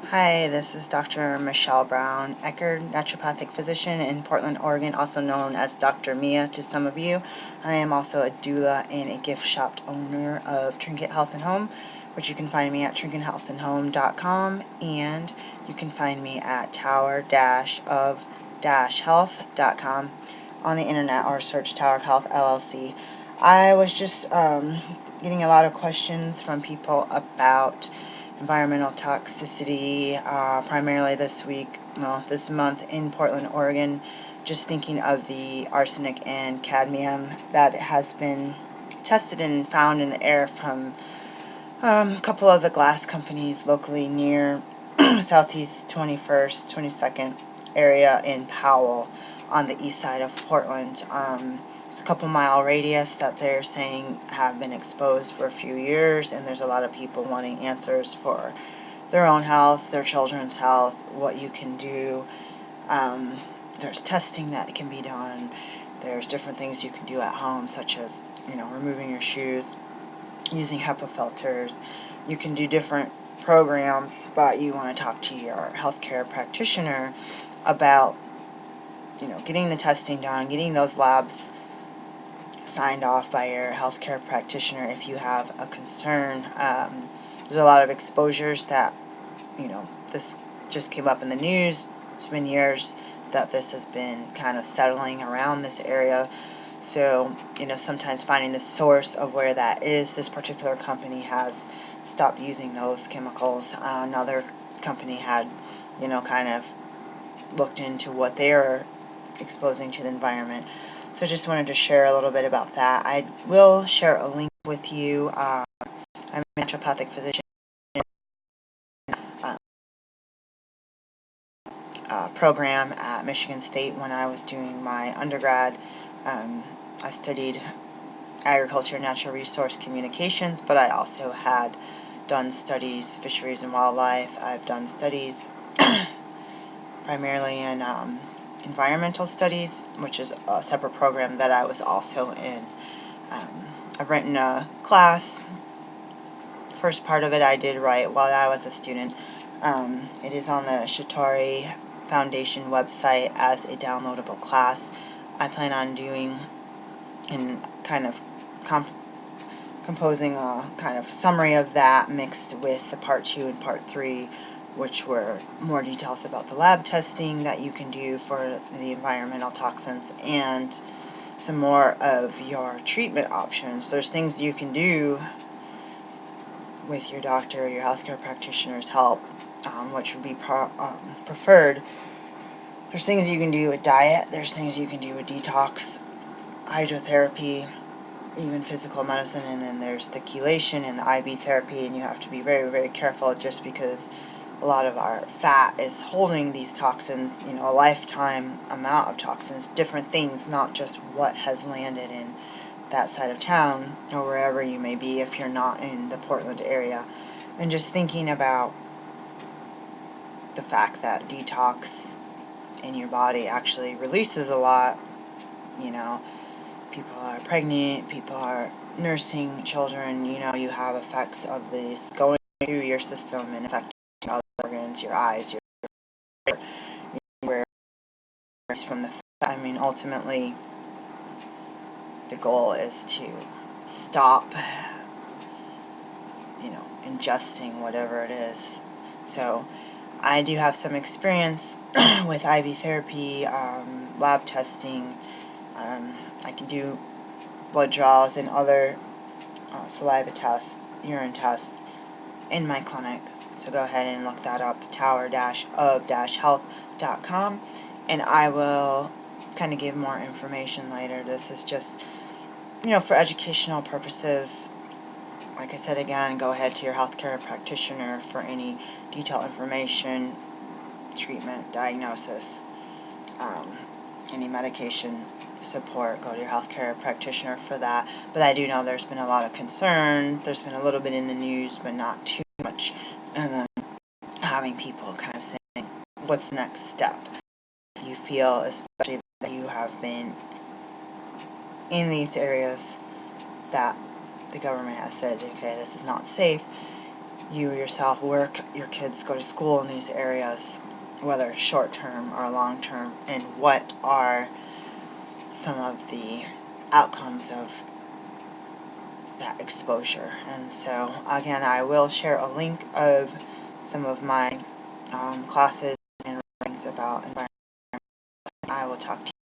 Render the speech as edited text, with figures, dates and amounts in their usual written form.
Hi, this is Dr. Michelle Brown-Echerd, naturopathic physician in Portland, Oregon, also known as Dr. Mia to some of you. I am also a doula and a gift shop owner of Trinket Health and Home, which you can find me at trinkethealthandhome.com, and you can find me at tower-of-health.com on the internet, or search Tower of Health LLC. I was just getting a lot of questions from people about environmental toxicity, primarily this month in Portland, Oregon, just thinking of the arsenic and cadmium that has been tested and found in the air from a couple of the glass companies locally near Southeast 21st, 22nd area in Powell on the east side of Portland. It's a couple mile radius that they're saying have been exposed for a few years, and there's a lot of people wanting answers for their own health, their children's health, what you can do. There's testing that can be done. There's different things you can do at home, such as, removing your shoes, using HEPA filters. You can do different programs, but you want to talk to your healthcare practitioner about, getting the testing done, getting those labs signed off by your healthcare practitioner if you have a concern. There's a lot of exposures that, this just came up in the news. It's been years that this has been kind of settling around this area. So, sometimes finding the source of where that is. This particular company has stopped using those chemicals. Another company had, kind of looked into what they are exposing to the environment. So just wanted to share a little bit about that. I will share a link with you. I'm a naturopathic physician program at Michigan State. When I was doing my undergrad, I studied agriculture and natural resource communications, but I also had done studies, fisheries and wildlife. I've done studies primarily in environmental studies, which is a separate program that I was also in. I've written a class. The first part of it I did write while I was a student. It is on the Shatari Foundation website as a downloadable class. I plan on doing and kind of composing a kind of summary of that mixed with the part 2 and part 3, which were more details about the lab testing that you can do for the environmental toxins and some more of your treatment options. There's things you can do with your doctor or your healthcare practitioner's help, which would be preferred. There's things you can do with diet, there's things you can do with detox, hydrotherapy, even physical medicine, and then there's the chelation and the IV therapy, and you have to be very, very careful just because a lot of our fat is holding these toxins, a lifetime amount of toxins, different things, not just what has landed in that side of town or wherever you may be if you're not in the Portland area. And just thinking about the fact that detox in your body actually releases a lot. People are pregnant, people are nursing children, you have effects of this going through your system and affecting other organs, your eyes, where from the ultimately the goal is to stop ingesting whatever it is. So I do have some experience with IV therapy, lab testing. I can do blood draws and other saliva tests, urine tests in my clinic. So go ahead and look that up, tower-of-health.com, and I will kind of give more information later. This is just, for educational purposes. Like I said again, go ahead to your healthcare practitioner for any detailed information, treatment, diagnosis, any medication support. Go to your healthcare practitioner for that. But I do know there's been a lot of concern. There's been a little bit in the news, but not too much. And then having people kind of saying, what's the next step? You feel, especially that you have been in these areas that the government has said, okay, this is not safe. you yourself work, your kids go to school in these areas, whether short-term or long-term, and what are some of the outcomes of that exposure. And so, again, I will share a link of some of my classes and writings about environment. I will talk to you.